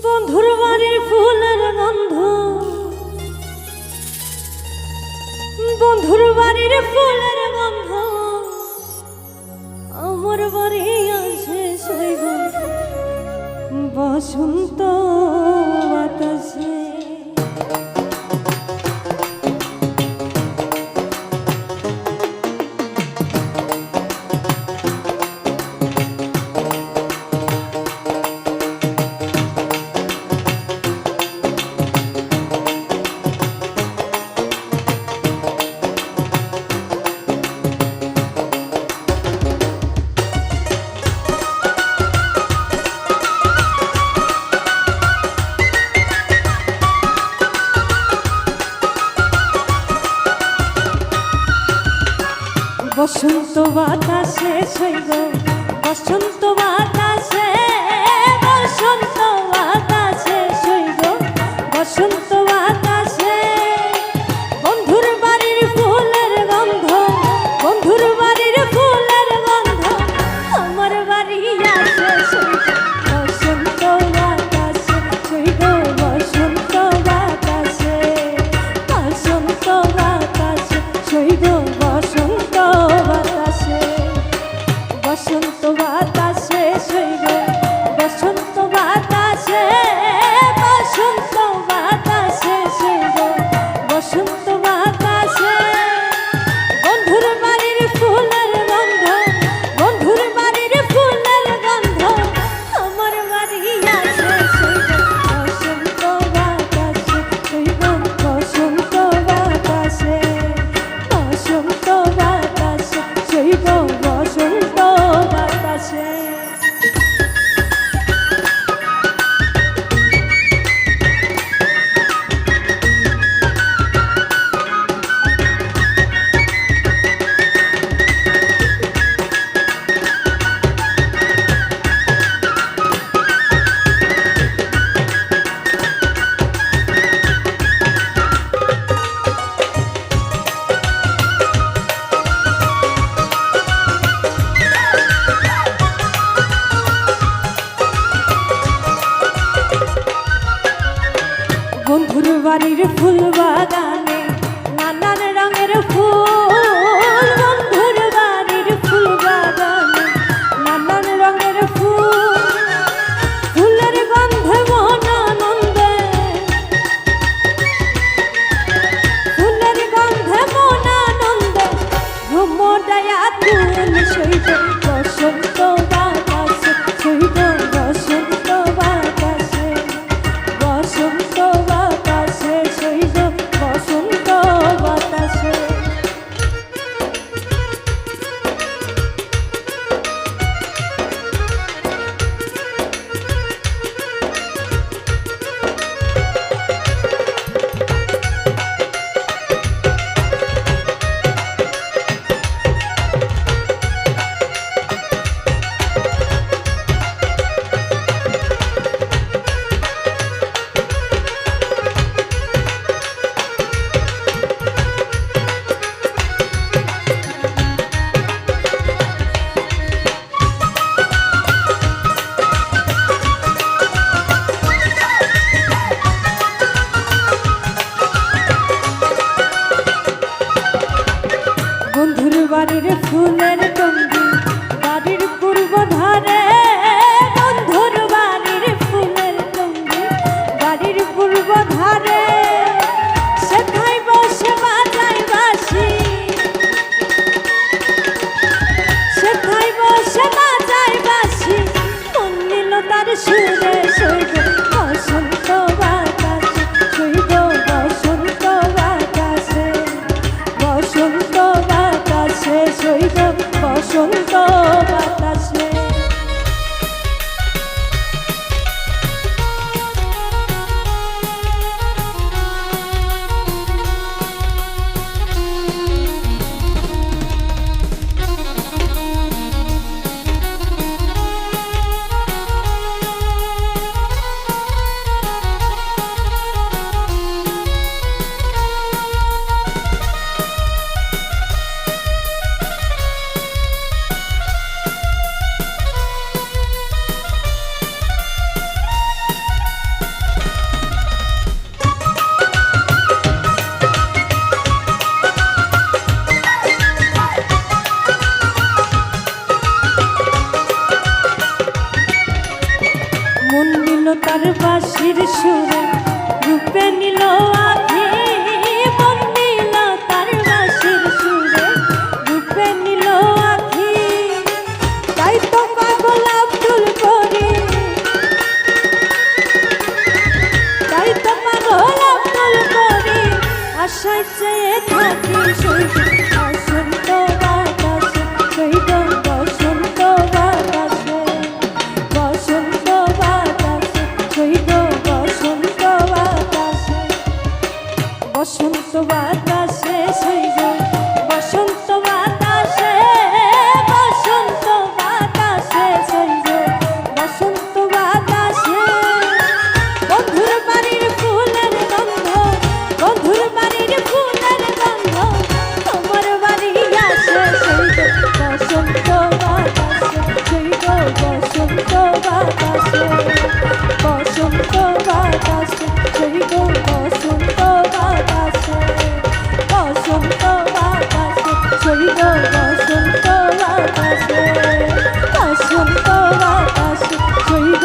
বন্ধুর বাড়ির ফুলের গন্ধ, বন্ধুর বাড়ির ফুলের গন্ধ আমার বাড়ি আসে শৈব বসন্ত বাতাসে। বসন্ত বাতাসে শৈব বসন্ত বাতাসে, বসন্ত বাতাসে শৈব বসন্ত বাতাসে। বন্ধুর বাড়ির ফুলের গন্ধ, বন্ধুর বাড়ির ফুলের গন্ধ আমার বাড়ি আসে শৈব বসন্ত বাতাসে, শৈব বসন্ত বাতাসে, বসন্ত বাতাসে শৈব বসন্ত বাতাসে, বসন্ত বাতাসে শৈব বসন্ত বাতাসে, বসন্ত বাতাসে শৈব বসন্ত বাতাসে। বন্ধুর বাড়ির ফুলের গন্ধ, বন্ধুর বাড়ির ফুলের গন্ধ আমার বাড়ি আসে শৈব বসন্ত বাতাসে, শৈব বসন্ত বাতাসে, বসন্ত বাতাসে শৈব বসন্ত বাতাসে। বন্ধুর বাড়ির ফুল বাগানে নানান রঙের ফুল, বন্ধুর বাড়ির ফুল বাগানে নানান রঙের ফুল। ফুলের গন্ধে মন আনন্দে, ফুলের গন্ধে মন আনন্দে ভ্রমরায়া তুল শৈব বসন্ত বাতাসে, শৈব বসন্ত বাতাসে, বসন্ত বাতাসে শৈব বসন্ত বাতাসে। বন্ধুর বাড়ির ফুলের টঙ্গি বাড়ির পূর্ব ধারে, বন্ধুর বাড়ির ফুলের টঙ্গি বাড়ির পূর্ব ধারে। সেথায় বসে বাজাই বাঁশি, সেথায় বসে বাজাই বাঁশি মন নিল তার সুরে শৈব বসন্ত বাতাসে, শৈব বসন্ত বাতাসে, বসন্ত বাতাসে শৈব তার বাঁশির সুরে রূপে নিল আখি মন নিল তার বাঁশির সুরে রূপে নিল আখি তাই তো পাগল আব্দুল করিম তাই তো পাগল আব্দুল করিম আশায় চেয়ে থাকি সইব বসন্ত বাতাসে সইব বসন্ত বাতাসে বসন্ত বাতাসে সইব বসন্ত বাতাসে বসন্ত বাতাসে সইব বসন্ত বাতাসে বসন্ত বাতাসে সইব বসন্ত বাতাসে বন্ধুর বাড়ির ফুলের গন্ধ বন্ধুর বাড়ির ফুলের গন্ধ তোমার বাড়ি আসে সইব বসন্ত বাতাসে সইব বসন্ত বাতাসে বসন্ত বাতাসে সইব বসন্ত বাতাসে বসন্ত বাতাসে সইব বসন্ত বাতাসে বসন্ত বাতাসে সইব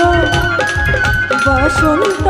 বসন্ত